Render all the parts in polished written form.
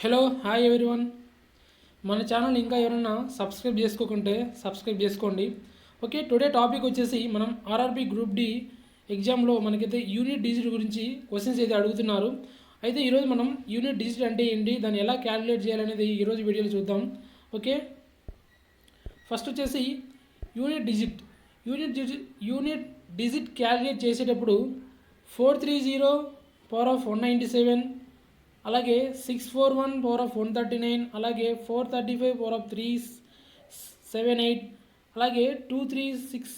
Hello hi everyone. మన channel ఇంకా ఎవరైనా సబ్స్క్రైబ్ చేసుకోకుంటే సబ్స్క్రైబ్ చేసుకోండి. ఓకే, టుడే టాపిక్ వచ్చేసి మనం ఆర్ఆర్బి గ్రూప్ డి ఎగ్జామ్లో మనకైతే యూనిట్ డిజిట్ గురించి క్వశ్చన్స్ అయితే అడుగుతున్నారు. అయితే ఈరోజు మనం యూనిట్ డిజిట్ అంటే ఏంటి, దాన్ని ఎలా క్యాలిక్యులేట్ చేయాలనేది ఈరోజు వీడియోలో చూద్దాం. ఓకే, ఫస్ట్ వచ్చేసి యూనిట్ డిజిట్ క్యాలిక్యులేట్ చేసేటప్పుడు 430 పవర్ ఆఫ్ 197, అలాగే 641 పవర్ ఆఫ్ 139, అలాగే 435 పవర్ ఆఫ్ 378, అలాగే 236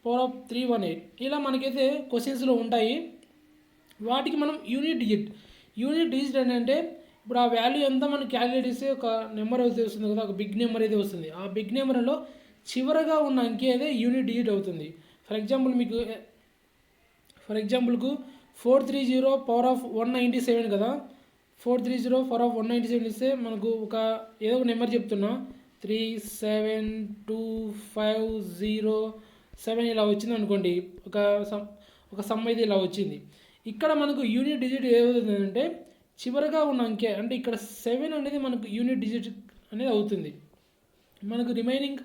పవర్ ఆఫ్ 318 ఇలా మనకైతే క్వశ్చన్స్లో ఉంటాయి. వాటికి మనం యూనిట్ డిజిట్ అంటే ఇప్పుడు ఆ వాల్యూ ఎంత మనం క్యాలిక్యులేట్ చేస్తే ఒక నెంబర్ అయితే వస్తుంది కదా, ఒక బిగ్ నెంబర్ అయితే వస్తుంది. ఆ బిగ్ నెంబర్లో చివరగా ఉన్న అంకె అయితే యూనిట్ డిజిట్ అవుతుంది. ఫర్ ఎగ్జాంపుల్కు 430 పవర్ ఆఫ్ 197 కదా, 430 పవర్ ఆఫ్ 197 ఇస్తే మనకు ఏదో ఒక నెంబర్ చెప్తున్నా 3725007 ఇలా వచ్చింది అనుకోండి. ఒక సమ్ అయితే ఇలా వచ్చింది. ఇక్కడ మనకు యూనిట్ డిజిట్ ఏమవుతుందంటే చివరగా ఉన్న అంకె, అంటే ఇక్కడ 7 అనేది మనకు యూనిట్ డిజిట్ అనేది అవుతుంది. మనకు రిమైనింగ్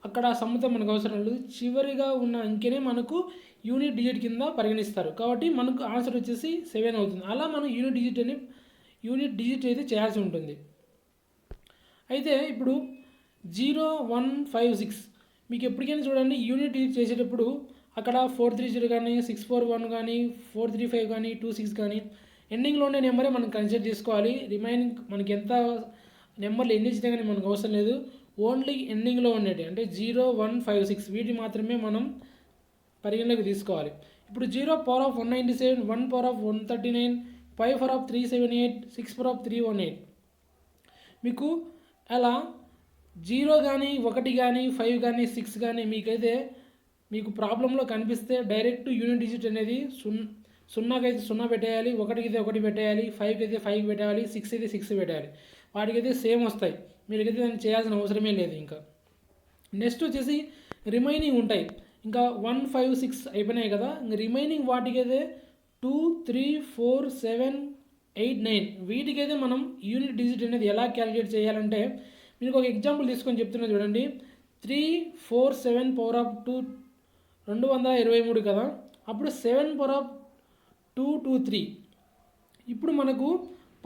అక్కడ సమ్ముతో మనకు అవసరం లేదు, చివరిగా ఉన్న అంకెనే మనకు యూనిట్ డిజిట్ కింద పరిగణిస్తారు. కాబట్టి మనకు ఆన్సర్ వచ్చేసి 7 అవుతుంది. అలా మనం యూనిట్ డిజిట్ అయితే చేయాల్సి ఉంటుంది. అయితే ఇప్పుడు 0156 మీకు ఎప్పటికైనా చూడండి, యూనిట్ డిజిట్ చేసేటప్పుడు అక్కడ 430 కానీ 641 కానీ 435 కానీ 26 కానీ ఎండింగ్లో ఉండే నెంబరే మనం కన్సిడర్ చేసుకోవాలి. రిమైనింగ్ మనకి ఎంత నెంబర్లు ఎన్ని ఇచ్చినా కానీ మనకు అవసరం లేదు, ఓన్లీ ఎండింగ్లో ఉండేటి అంటే 0156 వీటిని మాత్రమే మనం పరిగణలోకి తీసుకోవాలి. ఇప్పుడు 0 power of 197, 1 power of 139, 5 power of 378, 6 power of 318 మీకు అలా 0 కానీ 1 కానీ 5 కానీ 6 కానీ మీకు ప్రాబ్లంలో కనిపిస్తే డైరెక్ట్ యూనిట్ డిజిట్ అనేది 0కి అయితే 0 పెట్టేయాలి, 1కి అయితే 1 పెట్టేయాలి, 5కి అయితే 5 పెట్టేయాలి, 6 అయితే 6 పెట్టేయాలి. వాటికైతే సేమ్ వస్తాయి, మీరైతే దాన్ని చేయాల్సిన అవసరమే లేదు. ఇంకా నెక్స్ట్ వచ్చేసి రిమైనింగ్ ఉంటాయి. ఇంకా 1, 5, 6 అయిపోయినాయి కదా, ఇంకా రిమైనింగ్ వాటికైతే 2, 3, 4, 7, 8, 9 వీటికైతే మనం యూనిట్ డిజిట్ అనేది ఎలా క్యాలిక్యులేట్ చేయాలంటే మీకు ఒక ఎగ్జాంపుల్ తీసుకొని చెప్తున్నా చూడండి. 347 పవర్ ఆఫ్ 223 కదా, అప్పుడు 7 పవర్ ఆఫ్ 223. ఇప్పుడు మనకు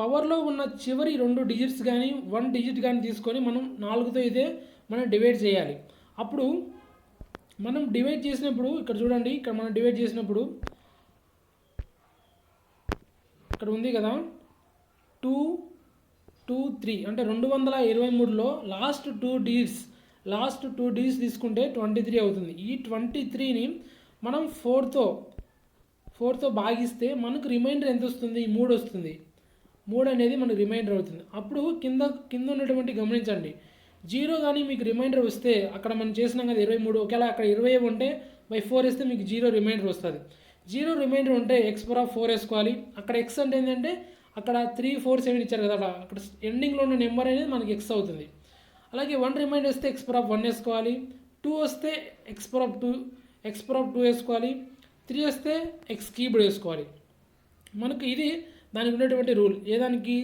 పవర్లో ఉన్న చివరి 2 డిజిట్స్ కానీ 1 డిజిట్ కానీ తీసుకొని మనం 4తో అయితే మనం డివైడ్ చేయాలి. అప్పుడు మనం డివైడ్ చేసినప్పుడు ఇక్కడ చూడండి, ఇక్కడ మనం డివైడ్ చేసినప్పుడు ఇక్కడ ఉంది కదా 2, 2, 3 అంటే 223లో లాస్ట్ టూ డిజిట్స్ తీసుకుంటే 23 అవుతుంది. ఈ 23ని మనం 4తో భాగిస్తే మనకు రిమైండర్ ఎంత వస్తుంది, 3 వస్తుంది. 3 అనేది మనకు రిమైండర్ అవుతుంది. అప్పుడు కింద ఉన్నటువంటి గమనించండి, 0 కానీ మీకు రిమైండర్ వస్తే అక్కడ మనం చేసినాం కదా 23, ఒకవేళ అక్కడ 20 ఉంటే బై 4 వేస్తే మీకు 0 రిమైండర్ వస్తుంది. 0 రిమైండర్ ఉంటే x పవర్ ఆఫ్ 4 వేసుకోవాలి. అక్కడ x అంటే ఏంటంటే అక్కడ 347 ఇచ్చారు కదా, అక్కడ ఎండింగ్లో ఉన్న నెంబర్ అనేది మనకి x అవుతుంది. అలాగే 1 రిమైండర్ వస్తే x పవర్ ఆఫ్ 1 వేసుకోవాలి, 2 వస్తే x పవర్ ఆఫ్ 2 వేసుకోవాలి, 3 వస్తే x క్యూబ్డ్ వేసుకోవాలి. మనకు ఇది దానికి ఉన్నటువంటి రూల్. ఏదానికి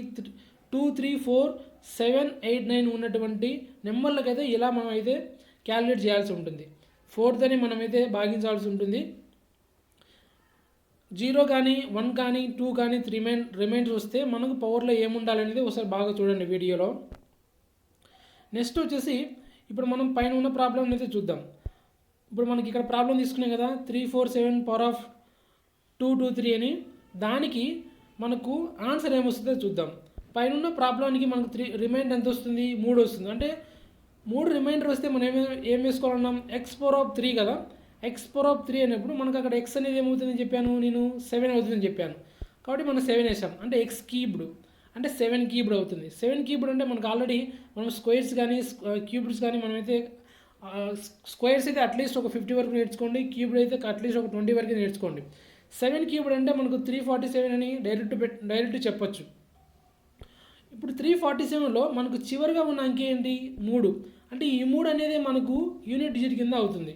2, 3, 4, 7, 8, 9 ఉన్నటువంటి నెంబర్లకైతే ఇలా మనం అయితే క్యాలిక్యులేట్ చేయాల్సి ఉంటుంది. 4తోని మనమైతే భాగించాల్సి ఉంటుంది. 0 కానీ 1 కానీ 2 కానీ రిమైండర్ వస్తే మనకు పవర్లో ఏముండాలనేది ఒకసారి బాగా చూడండి వీడియోలో. నెక్స్ట్ వచ్చేసి ఇప్పుడు మనం పైన ఉన్న ప్రాబ్లం అయితే చూద్దాం. ఇప్పుడు మనకి ఇక్కడ ప్రాబ్లం తీసుకున్నాం కదా 347 పవర్ ఆఫ్ 223 అని, దానికి మనకు ఆన్సర్ ఏమొస్తుందో చూద్దాం. పైన ఉన్న ప్రాబ్లానికి మనకు రిమైండర్ ఎంత వస్తుంది, 3 వస్తుంది. అంటే 3 రిమైండర్ వస్తే మనం ఏం వేసుకోవాలన్నాం, x పవర్ ఆఫ్ 3 కదా, x పవర్ ఆఫ్ 3 అనేప్పుడు మనకు అక్కడ x అనేది ఏమవుతుందని చెప్పాను, నేను 7 అవుతుందని చెప్పాను. కాబట్టి మనం 7 వేసాం అంటే x క్యూబ్డ్ అంటే 7 క్యూబ్డ్ అవుతుంది. 7 క్యూబ్డ్ అంటే మనకు ఆల్రెడీ మనం స్క్వేర్స్ కానీ క్యూబ్డ్స్ కానీ మనమైతే స్క్వేర్స్ అయితే అట్లీస్ట్ ఒక 50 వరకు నేర్చుకోండి, క్యూబ్డ్ అయితే అట్లీస్ట్ ఒక 20 వరకు నేర్చుకోండి. 7 క్యూబ్డ్ అంటే మనకు 347 అని డైరెక్ట్ చెప్పొచ్చు. ఇప్పుడు 347లో మనకు చివరిగా ఉన్న అంకె ఏంటి, 3. అంటే ఈ 3 అనేది మనకు యూనిట్ డిజిట్ కింద అవుతుంది.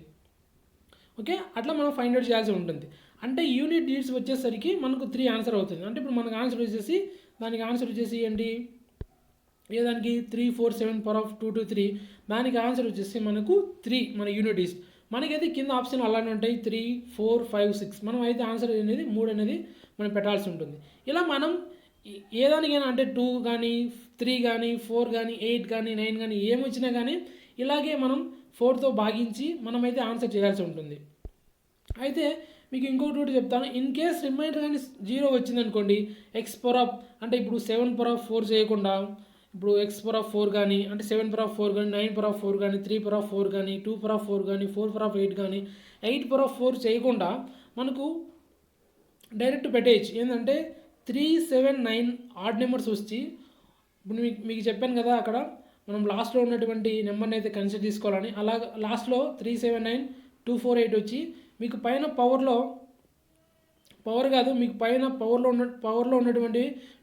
ఓకే, అట్లా మనం ఫైండ్ అవుట్ చేయాల్సి ఉంటుంది. అంటే యూనిట్ డిజిట్స్ వచ్చేసరికి మనకు 3 ఆన్సర్ అవుతుంది. అంటే ఇప్పుడు మనకు ఆన్సర్ వచ్చేసి దానికి ఆన్సర్ వచ్చేసి ఏంటి ఏ దానికి 347 పవర్ ఆఫ్ 2 to 3, దానికి ఆన్సర్ వచ్చేసి మనకు 3 మన యూనిట్ డిజిట్. మనకైతే కింద ఆప్షన్ అలానే ఉంటాయి 3, 4, 5, 6. మనం అయితే ఆన్సర్ అనేది 3 అనేది మనం పెట్టాల్సి ఉంటుంది. ఇలా మనం ఏ దానికైనా అంటే 2 కానీ 3 కానీ 4 కానీ 8 కానీ 9 కానీ ఏమొచ్చినా కానీ ఇలాగే మనం 4తో భాగించి మనమైతే ఆన్సర్ చేయాల్సి ఉంటుంది. అయితే మీకు ఇంకొకటి చెప్తాను, ఇన్ కేస్ రిమైండర్ కానీ 0 వచ్చిందనుకోండి, ఎక్స్ పవర్ ఆఫ్ అంటే ఇప్పుడు 7 పవర్ ఆఫ్ 4 చేయకుండా ఇప్పుడు ఎక్స్ పవర్ ఆఫ్ 4 కానీ అంటే 7 పవర్ ఆఫ్ 4 కానీ 9 పవర్ ఆఫ్ 4 కానీ 3 పవర్ ఆఫ్ 4 కానీ 2 పవర్ ఆఫ్ 4 కానీ 4 పవర్ ఆఫ్ 8 కానీ 8 పవర్ ఆఫ్ 4 చేయకుండా మనకు డైరెక్ట్ పెట్టేయచ్చు. ఏంటంటే 3, 7, 9 ఆడ్ నెంబర్స్ వచ్చి ఇప్పుడు మీకు చెప్పాను కదా, అక్కడ మనం లాస్ట్లో ఉన్నటువంటి నెంబర్ని అయితే కన్సిడర్ తీసుకోవాలని. అలా లాస్ట్లో 3, 7, 9, 2, 4, 8 వచ్చి మీకు పైన పవర్ కాదు, మీకు పైన పవర్లో ఉన్నటువంటి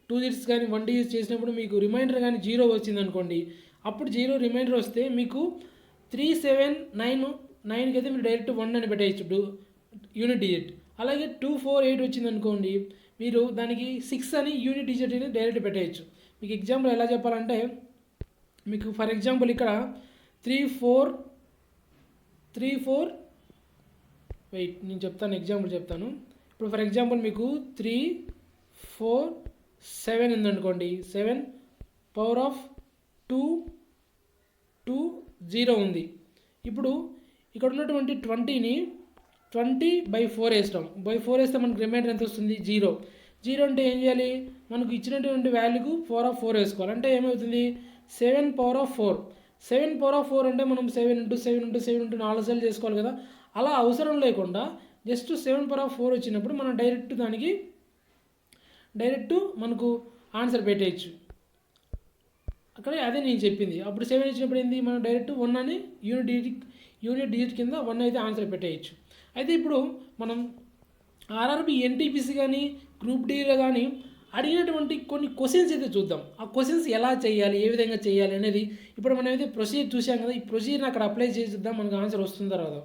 2 digits కానీ 1 digits చేసినప్పుడు మీకు రిమైండర్ కానీ 0 వచ్చింది అనుకోండి, అప్పుడు 0 రిమైండర్ వస్తే మీకు 3, 7, 9కి అయితే మీరు డైరెక్ట్ 1 అని పెట్టేయచ్చు యూనిట్ డిజిట్. అలాగే 2, 4, 8 వచ్చింది అనుకోండి, మీరు దానికి 6 అని యూనిట్ డిజిట్ అని డైరెక్ట్ పెట్టేయచ్చు. మీకు ఎగ్జాంపుల్ ఎలా చెప్పాలంటే, మీకు ఫర్ ఎగ్జాంపుల్ ఇక్కడ 3, 4 వెయిట్ నేను చెప్తాను, ఎగ్జాంపుల్ చెప్తాను. ఇప్పుడు ఫర్ ఎగ్జాంపుల్ మీకు 3, 4, 7 ఉందనుకోండి, 7 పవర్ ఆఫ్ 2, 0 ఉంది. ఇప్పుడు ఇక్కడ ఉన్నటువంటి 20ని 20/4 వేస్తాం. 4 వేస్తే మనకు రిమైండర్ ఎంత వస్తుంది? 0. అంటే ఏం చేయాలి? మనకు ఇచ్చినటువంటి వాల్యూకు పవర్ ఆఫ్ 4 వేసుకోవాలి. అంటే ఏమవుతుంది? 7 పవర్ ఆఫ్ 4. 7 పవర్ ఆఫ్ 4 అంటే మనం 7 × 7 × 7 × 4 సార్లు చేసుకోవాలి కదా. అలా అవసరం లేకుండా జస్ట్ 7 పవర్ ఆఫ్ 4 వచ్చినప్పుడు మనం డైరెక్ట్ మనకు ఆన్సర్ పెట్టేయచ్చు. అక్కడ అదే నేను చెప్పింది. అప్పుడు 7 ఇచ్చినప్పుడు ఏంది, మనం డైరెక్ట్ 1 అని యూనిట్ డిజిట్ కింద 1 అయితే ఆన్సర్ పెట్టేయచ్చు. అయితే ఇప్పుడు మనం ఆర్ఆర్బి ఎన్టీపీసీ కానీ గ్రూప్ డీలో కానీ అడిగినటువంటి కొన్ని క్వశ్చన్స్ అయితే చూద్దాం. ఆ క్వశ్చన్స్ ఎలా చేయాలి, ఏ విధంగా చేయాలి అనేది ఇప్పుడు మనం అయితే ప్రొసీజర్ చూసాం కదా, ఈ ప్రొసీజర్ని అక్కడ అప్లై చేసి చూద్దాం, మనకు ఆన్సర్ వస్తుందా రాదా.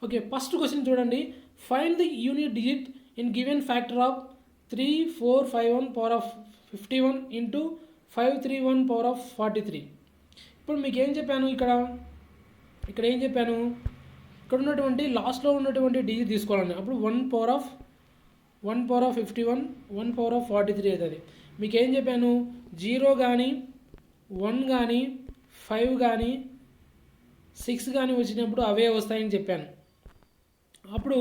ఓకే, ఫస్ట్ క్వశ్చన్ చూడండి. Find the unit digit in given factor of 3, 4, 5, 1 power of 51 into 5, 3, 1 power of 43. ఇప్పుడు మీకు ఏం చెప్పాను, ఇక్కడ ఏం చెప్పాను, ఇక్కడ ఉన్నటువంటి లాస్ట్లో ఉన్నటువంటి డిజిట్ తీసుకోవాలండి. అప్పుడు 1 పవర్ ఆఫ్ 51, 1 పవర్ ఆఫ్ 43 అవుతుంది. మీకు ఏం చెప్పాను, 0 కానీ 1 కానీ 5 కానీ 6 కానీ వచ్చినప్పుడు అవే వస్తాయని చెప్పాను. అప్పుడు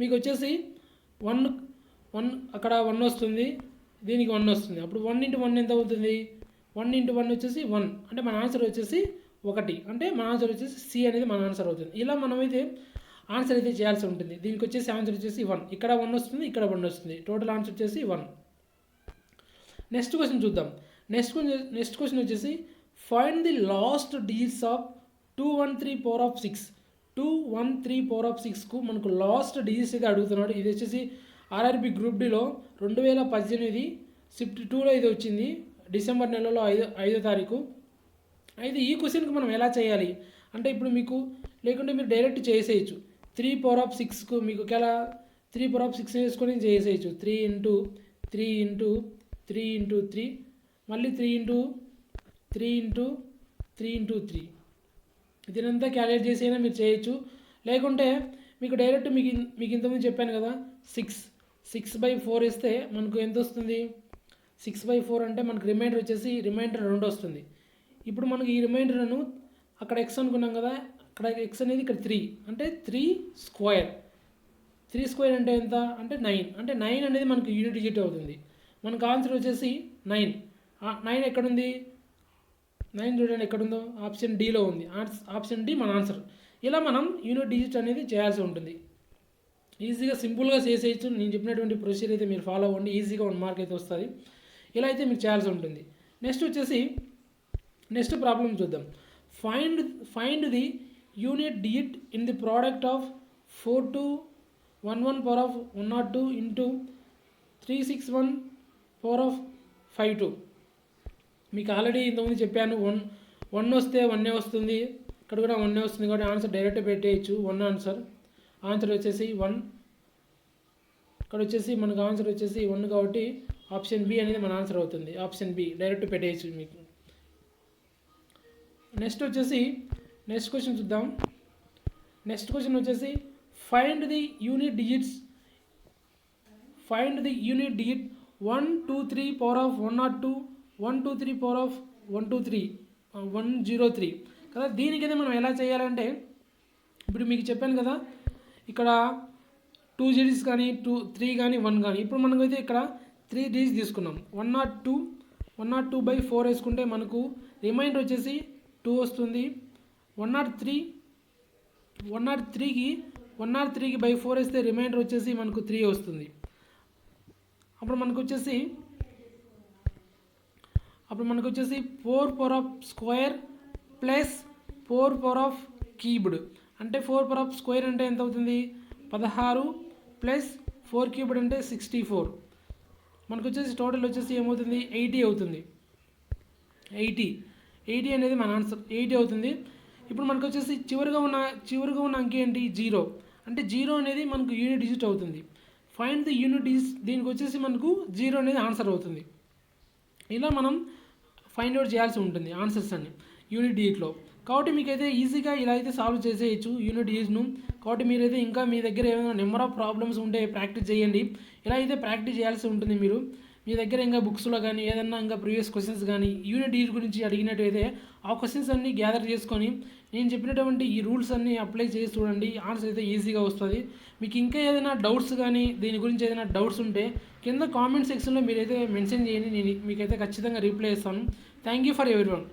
మీకు వచ్చేసి 1 అక్కడ 1 వస్తుంది, దీనికి 1 వస్తుంది. అప్పుడు 1 × 1 ఎంత అవుతుంది? 1 × 1 వచ్చేసి 1. అంటే మన ఆన్సర్ వచ్చేసి 1. అంటే మన ఆన్సర్ వచ్చేసి సి అనేది మన ఆన్సర్ అవుతుంది. ఇలా మనమైతే ఆన్సర్ అయితే చేయాల్సి ఉంటుంది. దీనికి వచ్చేసి ఆన్సర్ వచ్చేసి 1. ఇక్కడ 1 వస్తుంది, ఇక్కడ 1 వస్తుంది. టోటల్ ఆన్సర్ వచ్చేసి 1. నెక్స్ట్ క్వశ్చన్ చూద్దాం. నెక్స్ట్ క్వశ్చన్ వచ్చేసి find the last digits of 213 power of 6. 213 power of 6కు మనకు లాస్ట్ డిజిట్స్ అయితే అడుగుతున్నాడు. ఇది వచ్చేసి ఆర్ఆర్బి గ్రూప్ డిలో 2018 షిఫ్ట్ 2లో ఇది వచ్చింది, డిసెంబర్ నెలలో 5వ తారీఖు. అయితే ఈ క్వశ్చన్కి మనం ఎలా చేయాలి అంటే, ఇప్పుడు మీకు లేకుంటే మీరు డైరెక్ట్ చేసేయచ్చు. 3 పవర్ ఆఫ్ 6కు మీకు ఒకవేళ 3 పవర్ ఆఫ్ 6 వేసుకొని చేసేయచ్చు. 3 × 3 మళ్ళీ 3 × 3 దీనంతా క్యాలిక్యులేట్ చేసి అయినా మీరు చేయొచ్చు. లేకుంటే మీకు డైరెక్ట్ మీకు ఇంతకుముందు చెప్పాను కదా, 6/4 వేస్తే మనకు ఎంత వస్తుంది? 6/4 అంటే మనకు రిమైండర్ వచ్చేసి 2 వస్తుంది. ఇప్పుడు మనకి ఈ రిమైండర్ను అక్కడ ఎక్స్ అనుకున్నాం కదా, అక్కడ ఎక్స్ అనేది ఇక్కడ 3 అంటే 3 స్క్వేర్. 3 స్క్వేర్ అంటే ఎంత అంటే 9. అంటే 9 అనేది మనకు యూనిట్ డిజిట్ అవుతుంది. మనకు ఆన్సర్ వచ్చేసి 9. 9 ఎక్కడుంది? 9 చూడండి ఎక్కడుందో, ఆప్షన్ డీలో ఉంది. ఆప్షన్ డి మన ఆన్సర్. ఇలా మనం యూనిట్ డిజిట్ అనేది చేయాల్సి ఉంటుంది. ఈజీగా సింపుల్గా చేసేయచ్చు. నేను చెప్పినటువంటి ప్రొసీజర్ అయితే మీరు ఫాలో అవ్వండి, ఈజీగా 1 మార్క్ అయితే వస్తుంది. ఇలా అయితే మీరు చేయాల్సి ఉంటుంది. నెక్స్ట్ వచ్చేసి నెక్స్ట్ ప్రాబ్లం చూద్దాం. Find the unit digit in the product of 4211 power of 102 into 361 power of 52. మీకు ఆల్రెడీ ఇంతకుముందు చెప్పాను, 1 వస్తే 1 వస్తుంది, ఇక్కడ కూడా 1 వస్తుంది కాబట్టి ఆన్సర్ డైరెక్ట్ పెట్టేయచ్చు. 1 ఆన్సర్ వచ్చేసి 1. ఇక్కడ వచ్చేసి మనకు ఆన్సర్ వచ్చేసి 1 కాబట్టి ఆప్షన్ బి అనేది మన ఆన్సర్ అవుతుంది. ఆప్షన్ బి డైరెక్ట్ పెట్టేయచ్చు మీకు. నెక్స్ట్ క్వశ్చన్ చూద్దాం. నెక్స్ట్ క్వశ్చన్ వచ్చేసి find the unit digit 1 2 3 power of 102 1 2 3 power of 103 కదా. దీనికైతే మనం ఎలా చేయాలంటే, ఇప్పుడు మీకు చెప్పాను కదా, ఇక్కడ 2 డిజిట్స్ కానీ 3 కానీ 1 కానీ. ఇప్పుడు మనకైతే ఇక్కడ 3 డిజిట్స్ తీసుకున్నాం. 102/4 వేసుకుంటే మనకు రిమైండర్ వచ్చేసి 2 వస్తుంది. 103కి బై 4 వేస్తే రిమైండర్ వచ్చేసి మనకు 3 వస్తుంది. అప్పుడు మనకు వచ్చేసి 4 power of square plus 4 power of cubed. అంటే 4 పవర్ ఆఫ్ స్క్వేర్ అంటే ఎంత అవుతుంది? 16 ప్లస్ 4 క్యూబ్డ్ అంటే 64. మనకు వచ్చేసి టోటల్ వచ్చేసి ఏమవుతుంది? 80 అవుతుంది. 80 అనేది మన ఆన్సర్. 80 అవుతుంది. ఇప్పుడు మనకు వచ్చేసి చివరిగా ఉన్న అంకె ఏంటి? 0. అంటే 0 అనేది మనకు యూనిట్ డిజిట్ అవుతుంది. Find the unit digit. దీనికి వచ్చేసి మనకు 0 అనేది ఆన్సర్ అవుతుంది. ఇలా మనం ఫైండ్ అవుట్ చేయాల్సి ఉంటుంది ఆన్సర్స్ అన్ని యూనిట్ డిజిట్లో. కాబట్టి మీకైతే ఈజీగా ఇలా అయితే సాల్వ్ చేసేయచ్చు యూనిట్ డిజిట్ను. కాబట్టి మీరైతే ఇంకా మీ దగ్గర ఏమైనా నెంబర్ ఆఫ్ ప్రాబ్లమ్స్ ఉంటే ప్రాక్టీస్ చేయండి. ఇలా అయితే ప్రాక్టీస్ చేయాల్సి ఉంటుంది. మీరు మీ దగ్గర ఇంకా బుక్స్లో కానీ ఏదన్నా ఇంకా ప్రీవియస్ క్వశ్చన్స్ కానీ యూనిట్ డిజిట్ గురించి అడిగినట్టయితే ఆ క్వశ్చన్స్ అన్నీ గ్యాదర్ చేసుకొని నేను చెప్పినటువంటి ఈ రూల్స్ అన్నీ అప్లై చేసి చూడండి. ఆన్సర్ అయితే ఈజీగా వస్తుంది. మీకు ఇంకా ఏదైనా డౌట్స్ కానీ దీని గురించి ఏదైనా డౌట్స్ ఉంటే కింద కామెంట్ సెక్షన్లో మీరైతే మెన్షన్ చేయండి. నేను మీకైతే ఖచ్చితంగా రిప్లై ఇస్తాను. Thank you for everyone.